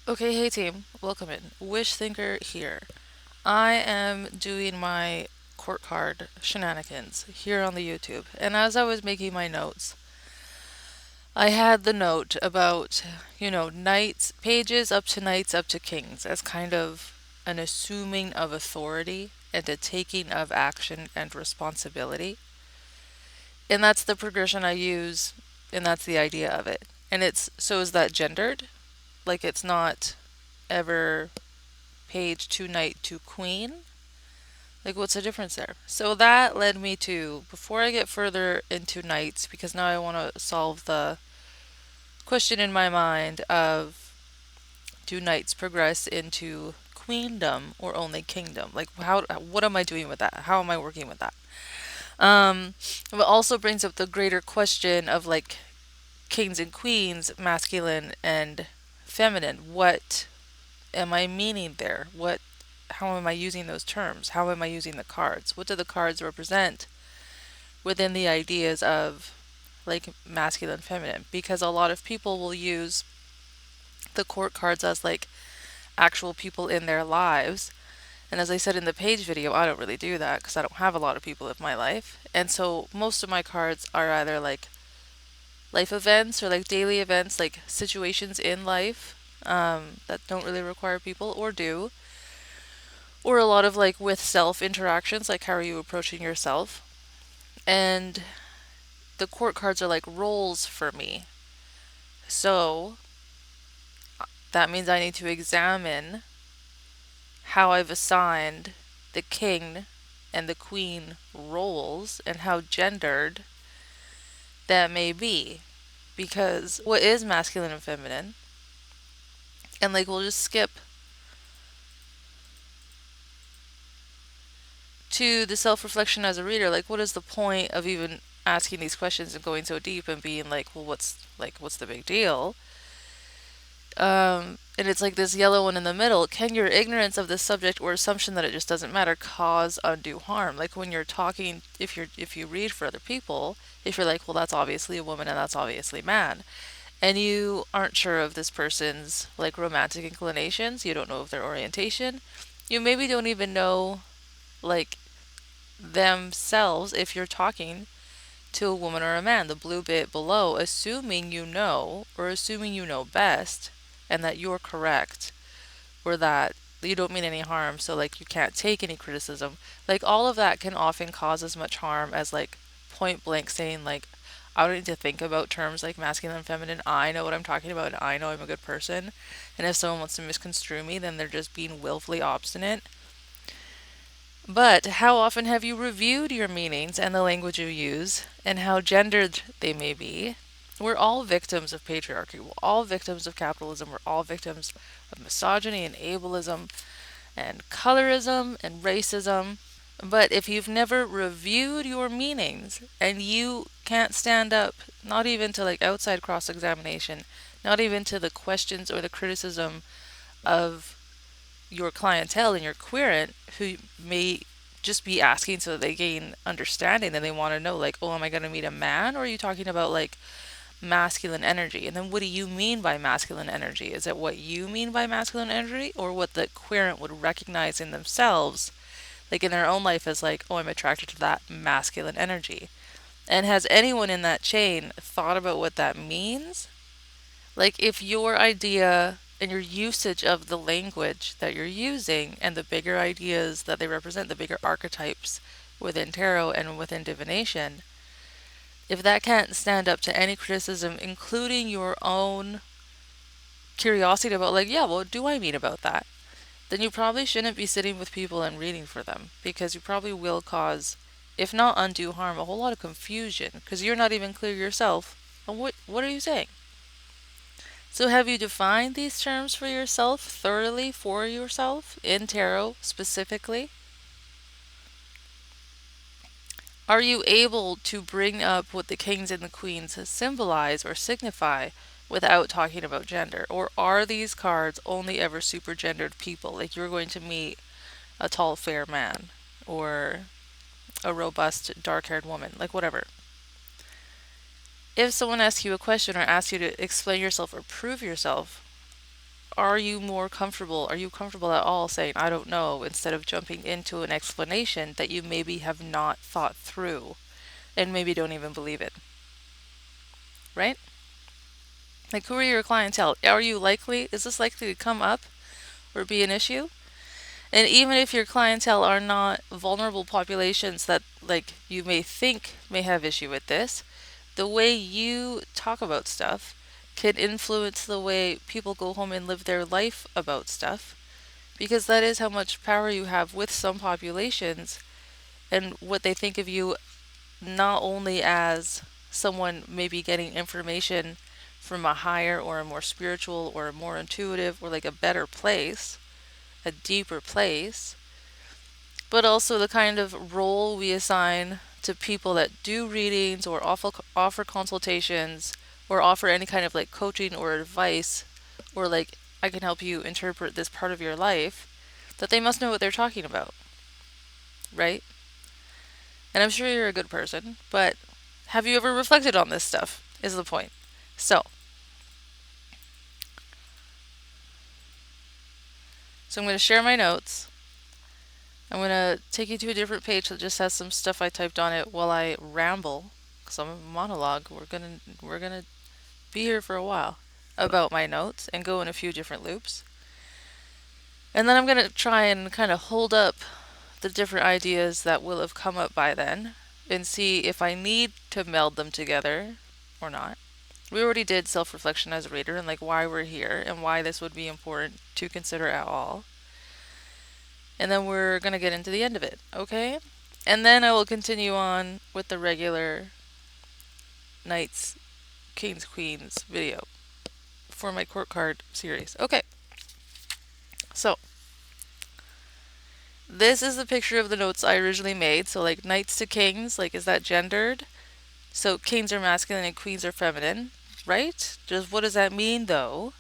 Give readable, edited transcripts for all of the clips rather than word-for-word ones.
Okay, hey team, welcome in. Wish Thinker here. I am doing my court card shenanigans here on the YouTube, and as I was making my notes, I had the note about, knights, pages up to knights up to kings as kind of an assuming of authority and a taking of action and responsibility. And that's the progression I use, and that's the idea of it. And it's so is that gendered? Like it's not ever page to knight to queen? Like, what's the difference there? So that led me to, before I get further into knights, because now I want to solve the question in my mind of do knights progress into queendom or only kingdom? Like, what am I doing with that? How am I working with that? It also brings up the greater question of like kings and queens, masculine and feminine. What am I meaning there? How am I using those terms? How am I using the cards? What do the cards represent within the ideas of like masculine, feminine? Because a lot of people will use the court cards as like actual people in their lives. And as I said in the page video, I don't really do that because I don't have a lot of people in my life. And so most of my cards are either like life events or like daily events, like situations in life that don't really require people or do, or a lot of like with self interactions, like how are you approaching yourself. And the court cards are like roles for me. So that means I need to examine how I've assigned the king and the queen roles and how gendered that may be. Because what is masculine and feminine? And like we'll just skip to the self reflection as a reader. Like, what is the point of even asking these questions and going so deep and being like, well, what's the big deal? And it's like this yellow one in the middle. Can your ignorance of this subject or assumption that it just doesn't matter cause undue harm? Like when you're talking, if you read for other people, if you're like, well, that's obviously a woman and that's obviously man, and you aren't sure of this person's like romantic inclinations, you don't know of their orientation, you maybe don't even know like themselves if you're talking to a woman or a man, the blue bit below, assuming you know or assuming you know best and that you're correct or that you don't mean any harm, so like you can't take any criticism. Like all of that can often cause as much harm as like point blank saying like I don't need to think about terms like masculine and feminine. I know what I'm talking about and I know I'm a good person. And if someone wants to misconstrue me, then they're just being willfully obstinate. But how often have you reviewed your meanings and the language you use and how gendered they may be? We're all victims of patriarchy. We're all victims of capitalism. We're all victims of misogyny and ableism and colorism and racism. But if you've never reviewed your meanings and you can't stand up, not even to like outside cross examination, not even to the questions or the criticism of your clientele and your querent who may just be asking so that they gain understanding and they want to know like, oh, am I going to meet a man, or are you talking about like masculine energy? And then what do you mean by masculine energy? Is it what you mean by masculine energy or what the querent would recognize in themselves, like in their own life, as like, oh, I'm attracted to that masculine energy? And has anyone in that chain thought about what that means? Like, if your idea and your usage of the language that you're using and the bigger ideas that they represent, the bigger archetypes within tarot and within divination, if that can't stand up to any criticism, including your own curiosity about, like, yeah, what do I mean about that? Then you probably shouldn't be sitting with people and reading for them because you probably will cause, if not undue harm, a whole lot of confusion because you're not even clear yourself on what are you saying. So, have you defined these terms for yourself thoroughly for yourself in tarot specifically? Are you able to bring up what the kings and the queens symbolize or signify without talking about gender? Or are these cards only ever super gendered people? Like you're going to meet a tall, fair man or a robust, dark haired woman, like whatever. If someone asks you a question or asks you to explain yourself or prove yourself, are you more comfortable? Are you comfortable at all saying, I don't know, instead of jumping into an explanation that you maybe have not thought through and maybe don't even believe it, right? Like, who are your clientele? Are you likely, is this likely to come up or be an issue? And even if your clientele are not vulnerable populations that, like, you may think may have issue with this, the way you talk about stuff can influence the way people go home and live their life about stuff, because that is how much power you have with some populations and what they think of you, not only as someone maybe getting information from a higher or a more spiritual or a more intuitive or like a better place, a deeper place, but also the kind of role we assign to people that do readings or offer consultations or offer any kind of like coaching or advice, or like, I can help you interpret this part of your life, that they must know what they're talking about, right? And I'm sure you're a good person, but have you ever reflected on this stuff, is the point. So I'm going to share my notes. I'm going to take you to a different page that just has some stuff I typed on it while I ramble, because I'm a monologue. We're gonna be here for a while about my notes and go in a few different loops. And then I'm going to try and kind of hold up the different ideas that will have come up by then and see if I need to meld them together or not. We already did self-reflection as a reader and like why we're here and why this would be important to consider at all. And then we're going to get into the end of it, okay? And then I will continue on with the regular Knights, Kings, Queens video for my court card series. Okay, so this is the picture of the notes I originally made. So like Knights to Kings, like, is that gendered? So kings are masculine and queens are feminine, right? Just what does that mean though?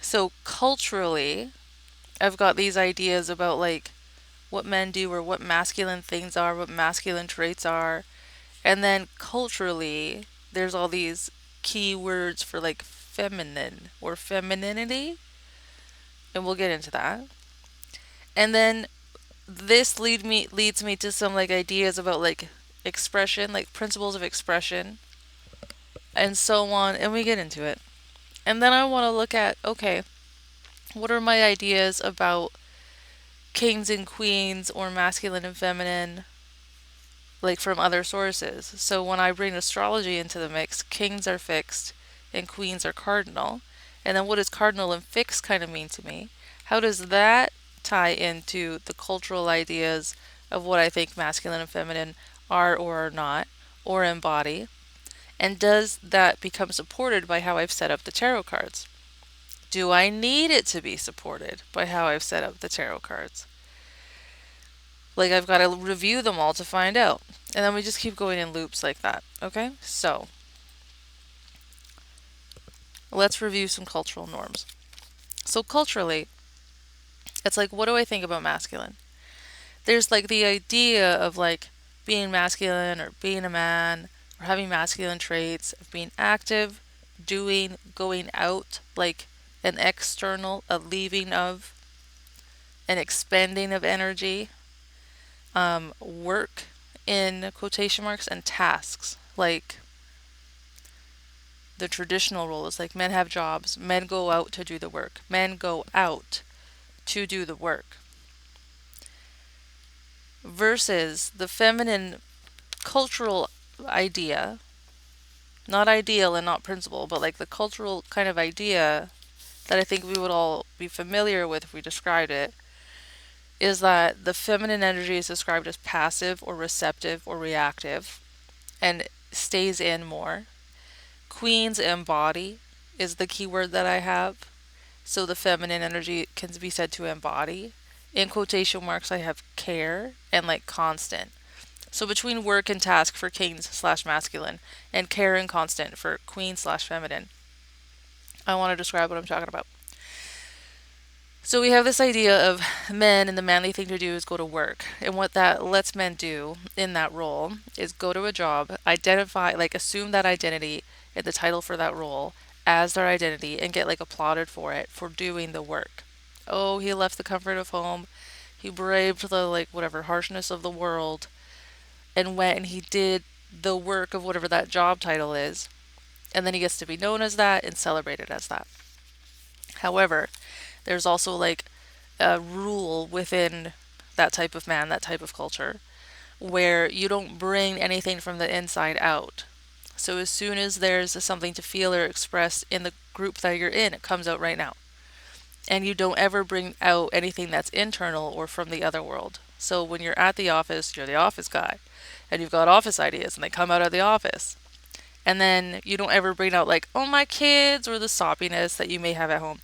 So culturally, I've got these ideas about like what men do or what masculine things are, what masculine traits are. And then culturally, there's all these key words for like feminine or femininity, and we'll get into that. And then this leads me to some like ideas about like expression, like principles of expression and so on, and we get into it. And then I want to look at, okay, what are my ideas about kings and queens or masculine and feminine, like from other sources. So when I bring astrology into the mix, kings are fixed and queens are cardinal. And then what does cardinal and fixed kind of mean to me? How does that tie into the cultural ideas of what I think masculine and feminine are or are not, or embody? And does that become supported by how I've set up the tarot cards? Do I need it to be supported by how I've set up the tarot cards? Like, I've got to review them all to find out. And then we just keep going in loops like that. Okay? So, let's review some cultural norms. So, culturally, it's like, what do I think about masculine? There's like the idea of like being masculine or being a man or having masculine traits of being active, doing, going out, like an external, a leaving of, an expending of energy, work in quotation marks, and tasks, like the traditional role is like men have jobs, men go out to do the work, men go out to do the work, versus the feminine cultural idea, not ideal and not principle, but like the cultural kind of idea that I think we would all be familiar with if we described it, is that the feminine energy is described as passive or receptive or reactive and stays in more. Queens embody is the key word that I have. So the feminine energy can be said to embody. In quotation marks, I have care and like constant. So between work and task for kings slash masculine and care and constant for queen slash feminine, I want to describe what I'm talking about. So we have this idea of men, and the manly thing to do is go to work. And what that lets men do in that role is go to a job, identify, like assume that identity and the title for that role as their identity and get like applauded for it, for doing the work. Oh, he left the comfort of home. He braved the like whatever harshness of the world and went and he did the work of whatever that job title is. And then he gets to be known as that and celebrated as that. However, there's also like a rule within that type of man, that type of culture, where you don't bring anything from the inside out. So as soon as there's something to feel or express in the group that you're in, it comes out right now. And you don't ever bring out anything that's internal or from the other world. So when you're at the office, you're the office guy, and you've got office ideas, and they come out of the office. And then you don't ever bring out like, oh, my kids, or the soppiness that you may have at home.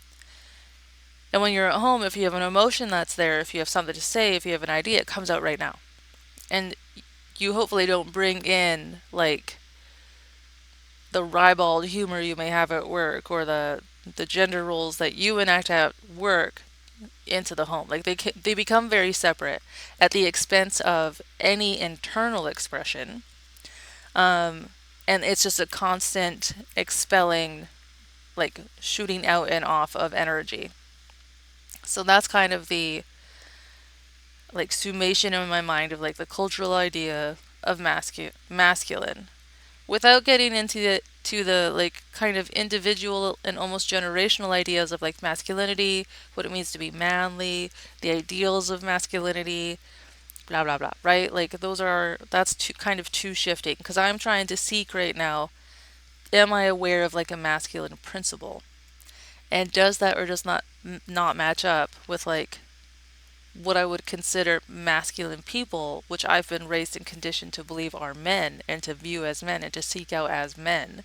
And when you're at home, if you have an emotion that's there, if you have something to say, if you have an idea, it comes out right now. And you hopefully don't bring in like the ribald humor you may have at work or the gender roles that you enact at work into the home. Like they become very separate at the expense of any internal expression. And it's just a constant expelling, like shooting out and off of energy. So that's kind of the like summation in my mind of like the cultural idea of masculine, without getting into the like kind of individual and almost generational ideas of like masculinity, what it means to be manly, the ideals of masculinity, blah blah blah, right? Like that's kind of too shifting, because I'm trying to seek right now, am I aware of like a masculine principle, and does that or does not match up with like what I would consider masculine people, which I've been raised and conditioned to believe are men and to view as men and to seek out as men.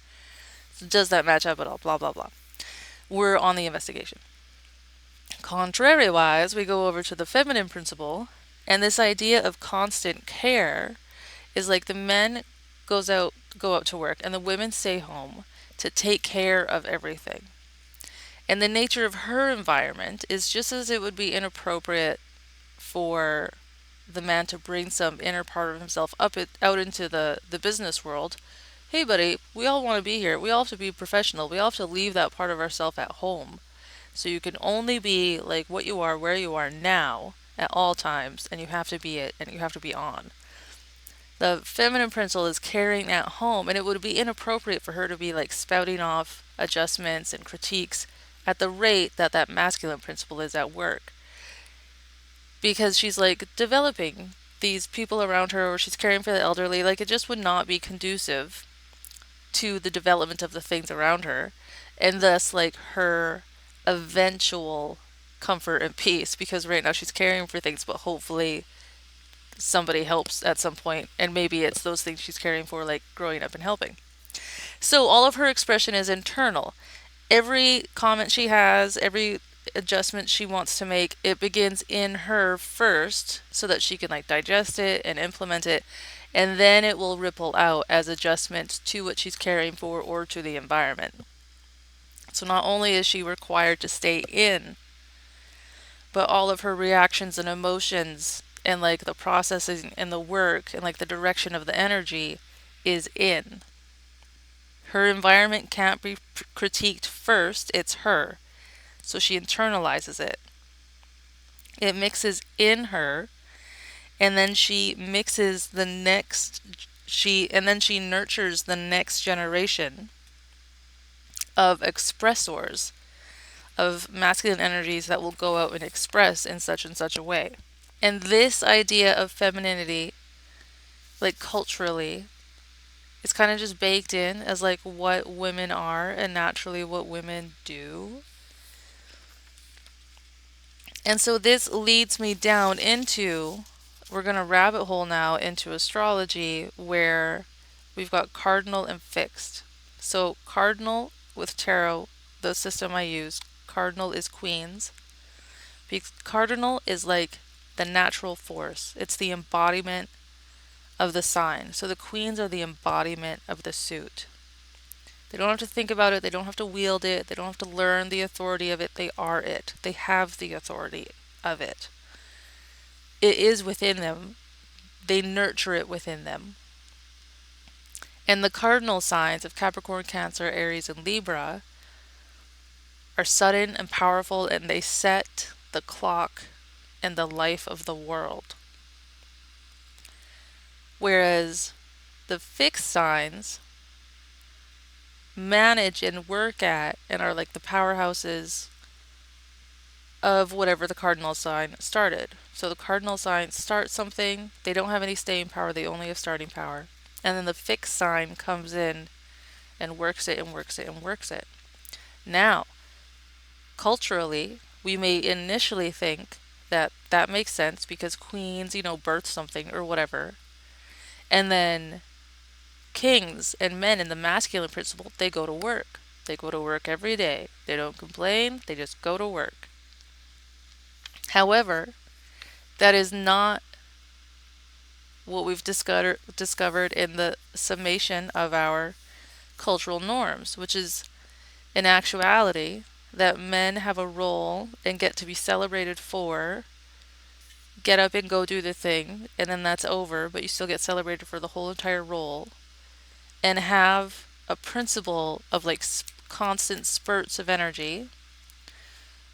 So does that match up at all? Blah, blah, blah. We're on the investigation. Contrary-wise, we go over to the feminine principle, and this idea of constant care is like the men go out to work and the women stay home to take care of everything. And the nature of her environment is just as it would be inappropriate for the man to bring some inner part of himself out into the business world. Hey, buddy, we all want to be here. We all have to be professional. We all have to leave that part of ourselves at home. So you can only be like what you are, where you are now at all times, and you have to be it, and you have to be on. The feminine principle is carrying at home, and it would be inappropriate for her to be like spouting off adjustments and critiques at the rate that that masculine principle is at work, because she's like developing these people around her, or she's caring for the elderly. Like it just would not be conducive to the development of the things around her, and thus like her eventual comfort and peace, because right now she's caring for things, but hopefully somebody helps at some point, and maybe it's those things she's caring for, like growing up and helping. So all of her expression is internal. Every comment she has, every adjustment she wants to make, it begins in her first so that she can like digest it and implement it, and then it will ripple out as adjustments to what she's caring for or to the environment. So not only is she required to stay in, but all of her reactions and emotions and like the processing and the work and like the direction of the energy is in. Her environment can't be critiqued first, it's her. So she internalizes it. It mixes in her, and then she mixes the next and then she nurtures the next generation of expressors of masculine energies that will go out and express in such and such a way. And this idea of femininity, like culturally, is kind of just baked in as like what women are and naturally what women do. And so this leads me down into, we're going to rabbit hole now into astrology, where we've got cardinal and fixed. So cardinal with tarot, the system I use, cardinal is queens. Because cardinal is like the natural force. It's the embodiment of the sign. So the queens are the embodiment of the suit. They don't have to think about it. They don't have to wield it. They don't have to learn the authority of it. They are it. They have the authority of it. It is within them. They nurture it within them. And the cardinal signs of Capricorn, Cancer, Aries, and Libra are sudden and powerful, and they set the clock and the life of the world. Whereas the fixed signs manage and work at and are like the powerhouses of whatever the cardinal sign started. So the cardinal sign starts something, they don't have any staying power, they only have starting power. And then the fixed sign comes in and works it and works it and works it. Now, culturally, we may initially think that that makes sense because queens, birth something or whatever. And then kings and men in the masculine principle, they go to work. They go to work every day. They don't complain, they just go to work. However, that is not what we've discovered in the summation of our cultural norms, which is in actuality that men have a role and get to be celebrated for, get up and go do the thing, and then that's over, but you still get celebrated for the whole entire role, and have a principle of like constant spurts of energy,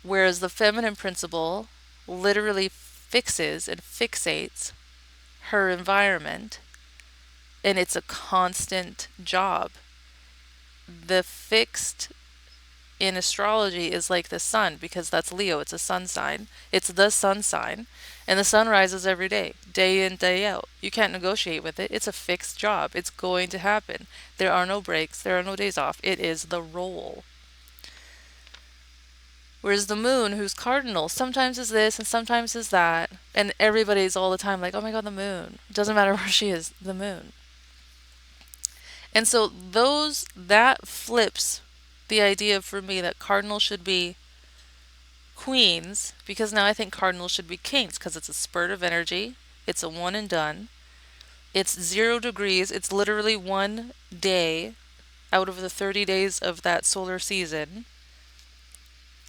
whereas the feminine principle literally fixes and fixates her environment, and it's a constant job. The fixed in astrology is like the sun, because that's Leo, it's a sun sign. It's the sun sign, and the sun rises every day, day in, day out. You can't negotiate with it. It's a fixed job. It's going to happen. There are no breaks, there are no days off. It is the role. Whereas the moon, who's cardinal, sometimes is this and sometimes is that, and everybody's all the time like, oh my god, the moon. It doesn't matter where she is, the moon. And so that flips the idea for me that cardinal should be queens, because now I think cardinal should be kings, because it's a spurt of energy, it's a one and done, it's 0 degrees, it's literally one day out of the 30 days of that solar season,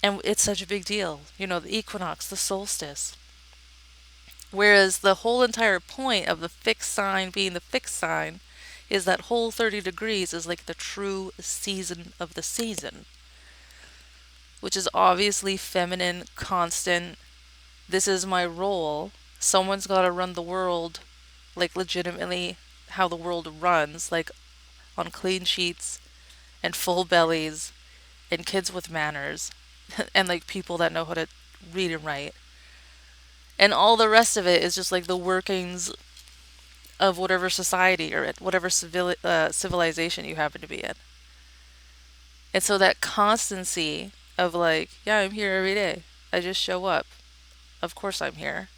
and it's such a big deal, the equinox, the solstice. Whereas the whole entire point of the fixed sign being the fixed sign is that whole 30 degrees is like the true season of the season, which is obviously feminine, constant. This is my role. Someone's got to run the world, like legitimately how the world runs, like on clean sheets and full bellies and kids with manners and like people that know how to read and write. And all the rest of it is just like the workings of whatever society you're in, whatever civilization you happen to be in. And so that constancy of like, yeah, I'm here every day. I just show up. Of course I'm here.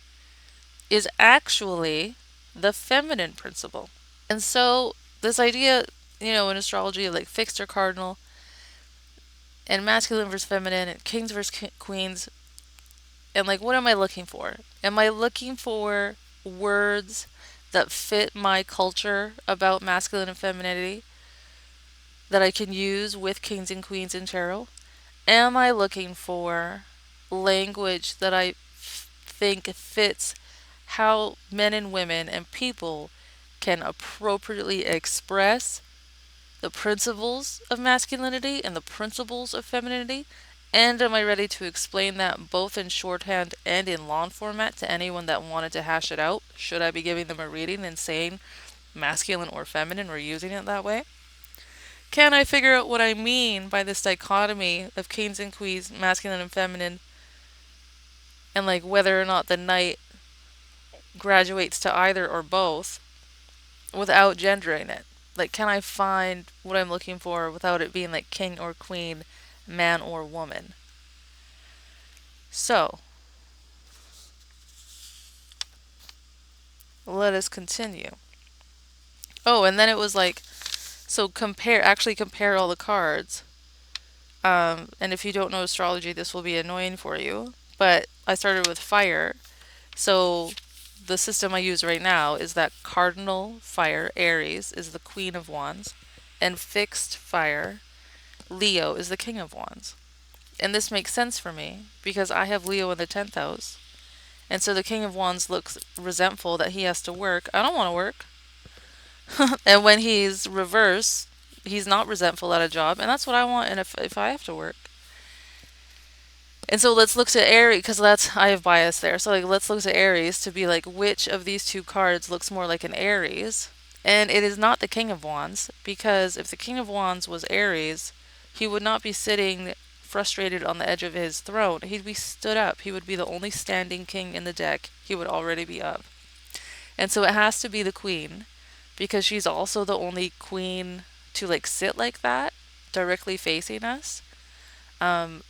Is actually the feminine principle. And so this idea, in astrology of like fixed or cardinal, and masculine versus feminine, and kings versus queens, and like, what am I looking for? Am I looking for words that fit my culture about masculine and femininity that I can use with kings and queens in tarot? Am I looking for language that I think fits how men and women and people can appropriately express the principles of masculinity and the principles of femininity? And am I ready to explain that both in shorthand and in long format to anyone that wanted to hash it out? Should I be giving them a reading and saying masculine or feminine or using it that way? Can I figure out what I mean by this dichotomy of kings and queens, masculine and feminine, and like whether or not the knight graduates to either or both without gendering it? Like, can I find what I'm looking for without it being like king or queen, man or woman? So, let us continue. Oh, and then it was like, so compare all the cards. And if you don't know astrology, this will be annoying for you. But I started with fire. So the system I use right now is that cardinal fire, Aries, is the Queen of Wands, and fixed fire, Leo, is the King of Wands. And this makes sense for me because I have Leo in the 10th house. And so the King of Wands looks resentful that he has to work. I don't want to work. And when he's reverse, he's not resentful at a job. And that's what I want. And if I have to work. And so let's look to Aries, because that's, I have bias there. So like let's look to Aries to be like, which of these two cards looks more like an Aries? And it is not the King of Wands, because if the King of Wands was Aries, he would not be sitting frustrated on the edge of his throne. He'd be stood up. He would be the only standing king in the deck. He would already be up. And so it has to be the Queen, because she's also the only queen to like sit like that, directly facing us,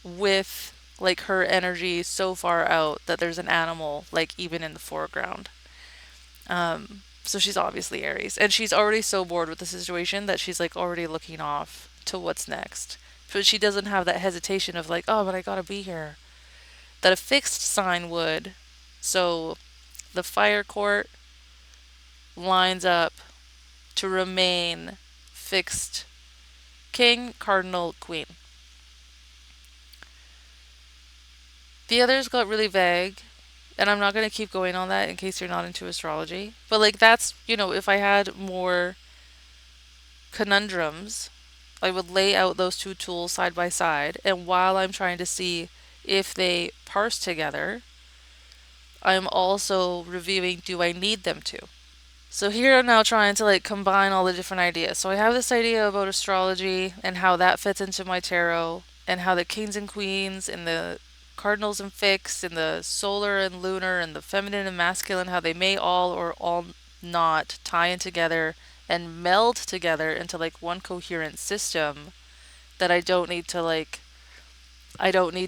with like her energy so far out that there's an animal like even in the foreground. So she's obviously Aries, and she's already so bored with the situation that she's like already looking off to what's next. But she doesn't have that hesitation of like, oh, but I gotta be here, that a fixed sign would. So the fire court lines up to remain fixed: king, cardinal, queen. The others got really vague, and I'm not going to keep going on that in case you're not into astrology. But like that's, if I had more conundrums, I would lay out those two tools side by side, and while I'm trying to see if they parse together, I'm also reviewing, do I need them to? So here I'm now trying to like combine all the different ideas. So I have this idea about astrology and how that fits into my tarot, and how the kings and queens and the cardinals and fixed and the solar and lunar and the feminine and masculine, how they may all or all not tie in together and meld together into like one coherent system, that I don't need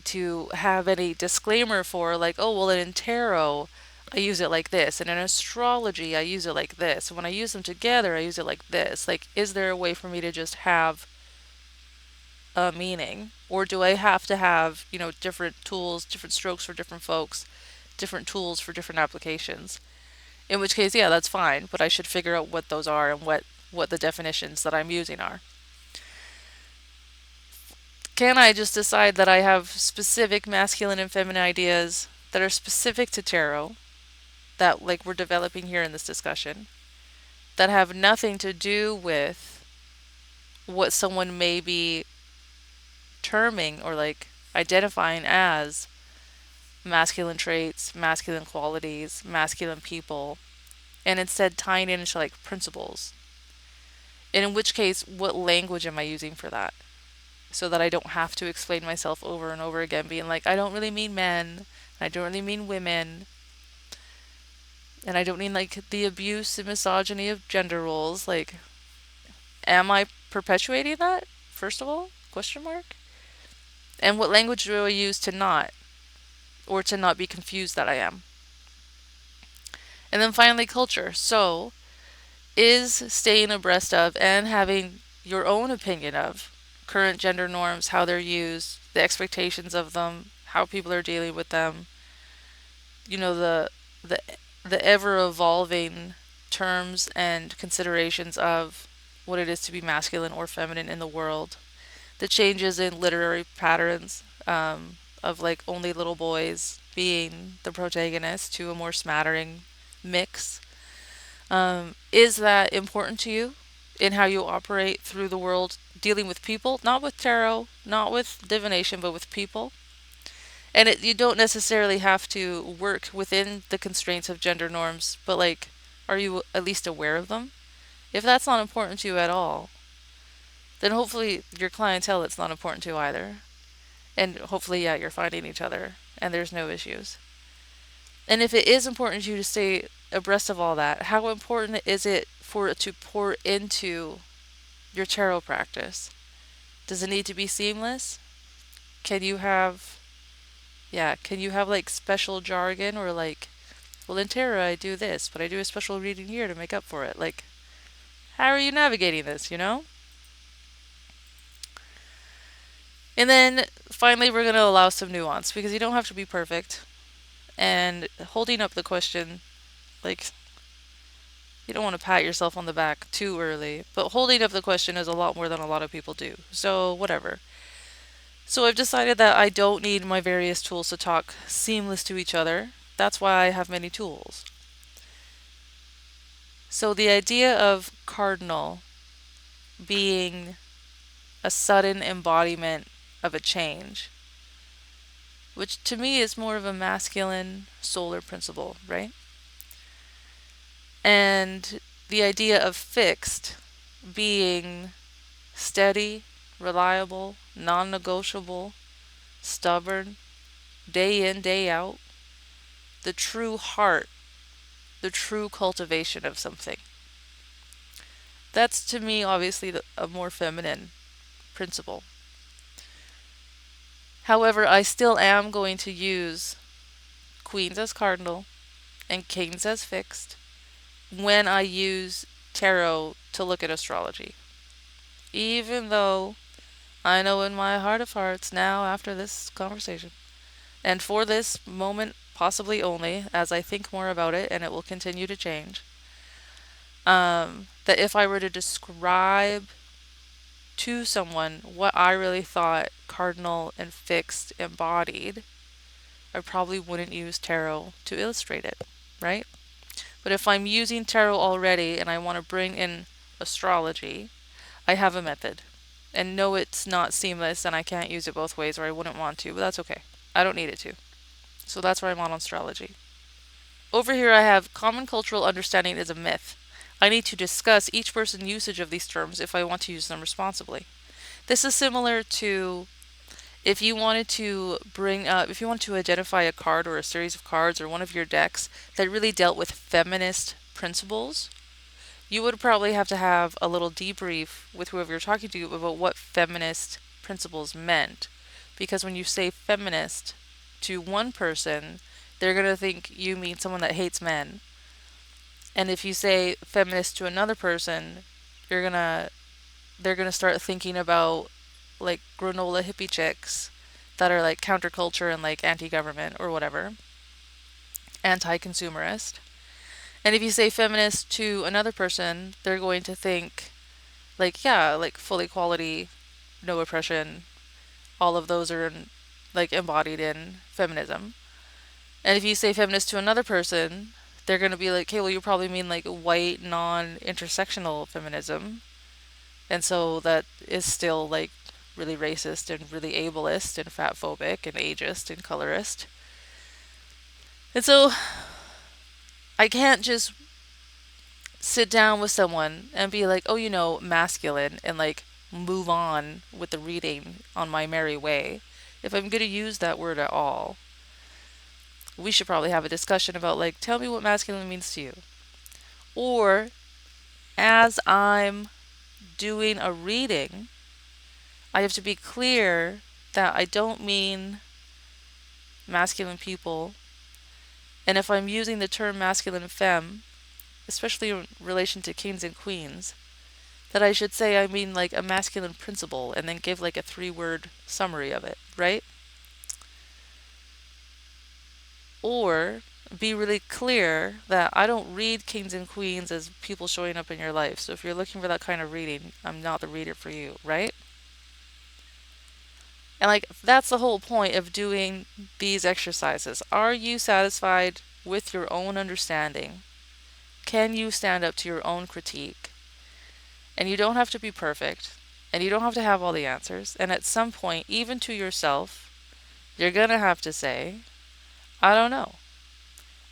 to have any disclaimer for, like, oh, well, in tarot, I use it like this, and in astrology, I use it like this. And when I use them together, I use it like this. Like, is there a way for me to just have a meaning? Or do I have to have, different tools, different strokes for different folks, different tools for different applications? In which case, yeah, that's fine, but I should figure out what those are and what the definitions that I'm using are. Can I just decide that I have specific masculine and feminine ideas that are specific to tarot, that like we're developing here in this discussion, that have nothing to do with what someone may be terming or like identifying as masculine traits, masculine qualities, masculine people, and instead tying it into like principles? And in which case, what language am I using for that? So that I don't have to explain myself over and over again, being like, I don't really mean men, I don't really mean women, and I don't mean like the abuse and misogyny of gender roles. Like, am I perpetuating that? First of all, question mark. And what language do I use to not, or to not be confused that I am? And then finally, culture. So, is staying abreast of and having your own opinion of current gender norms, how they're used, the expectations of them, how people are dealing with them, the the ever evolving terms and considerations of what it is to be masculine or feminine in the world, the changes in literary patterns, of like only little boys being the protagonist to a more smattering mix. Is that important to you in how you operate through the world, dealing with people, not with tarot, not with divination, but with people? And you don't necessarily have to work within the constraints of gender norms, but like, are you at least aware of them? If that's not important to you at all, then hopefully your clientele, it's not important to either. And hopefully, yeah, you're finding each other and there's no issues. And if it is important to you to stay abreast of all that, how important is it for it to pour into your tarot practice? Does it need to be seamless? Can you have, yeah, can you have like special jargon, or like, well, in tarot I do this, but I do a special reading here to make up for it? Like, how are you navigating this? And then finally, we're going to allow some nuance, because you don't have to be perfect. And holding up the question, like, you don't want to pat yourself on the back too early, but holding up the question is a lot more than a lot of people do. So, whatever. So, I've decided that I don't need my various tools to talk seamless to each other. That's why I have many tools. So, the idea of cardinal being a sudden embodiment of a change, which to me is more of a masculine solar principle, right? And the idea of fixed being steady, reliable, non negotiable, stubborn, day in, day out, the true heart, the true cultivation of something. That's to me obviously a more feminine principle. However, I still am going to use queens as cardinal and kings as fixed when I use tarot to look at astrology. Even though I know in my heart of hearts now, after this conversation, and for this moment possibly only, as I think more about it, and it will continue to change, that if I were to describe to someone what I really thought cardinal and fixed embodied, I probably wouldn't use tarot to illustrate it, right? But if I'm using tarot already and I want to bring in astrology, I have a method. And no, it's not seamless and I can't use it both ways, or I wouldn't want to, but that's okay. I don't need it to. So that's where I'm on astrology. Over here I have common cultural understanding is a myth. I need to discuss each person's usage of these terms if I want to use them responsibly. This is similar to if you wanted to if you want to identify a card or a series of cards or one of your decks that really dealt with feminist principles, you would probably have to have a little debrief with whoever you're talking to about what feminist principles meant. Because when you say feminist to one person, they're going to think you mean someone that hates men. And if you say feminist to another person, you're going to they're going to start thinking about like granola hippie chicks that are like counterculture and like anti-government or whatever, anti-consumerist. And if you say feminist to another person, they're going to think like, yeah, like full equality, no oppression, all of those are like embodied in feminism. And if you say feminist to another person, they're going to be like, hey, well, you probably mean like white, non-intersectional feminism. And so that is still like really racist and really ableist and fatphobic and ageist and colorist. And so I can't just sit down with someone and be like, oh, masculine, and like move on with the reading on my merry way. If I'm going to use that word at all, we should probably have a discussion about like, tell me what masculine means to you. Or as I'm doing a reading, I have to be clear that I don't mean masculine people. And if I'm using the term masculine femme, especially in relation to kings and queens, that I should say I mean like a masculine principle and then give like a 3-word summary of it, right? Or be really clear that I don't read kings and queens as people showing up in your life. So if you're looking for that kind of reading, I'm not the reader for you, right? And like that's the whole point of doing these exercises. Are you satisfied with your own understanding? Can you stand up to your own critique? And you don't have to be perfect, and you don't have to have all the answers. And at some point, even to yourself, you're gonna have to say, I don't know.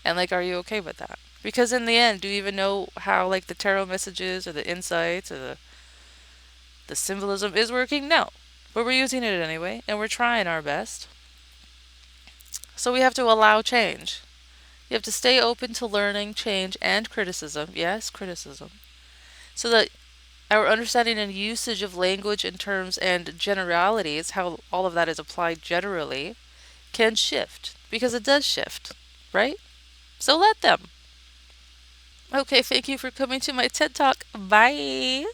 And like, are you okay with that? Because in the end, do you even know how like the tarot messages or the insights or the symbolism is working? No. But we're using it anyway, and we're trying our best. So we have to allow change. You have to stay open to learning, change, and criticism. Yes, criticism. So that our understanding and usage of language and terms and generalities, how all of that is applied generally, can shift. Because it does shift, right? So let them. Okay, thank you for coming to my TED Talk. Bye.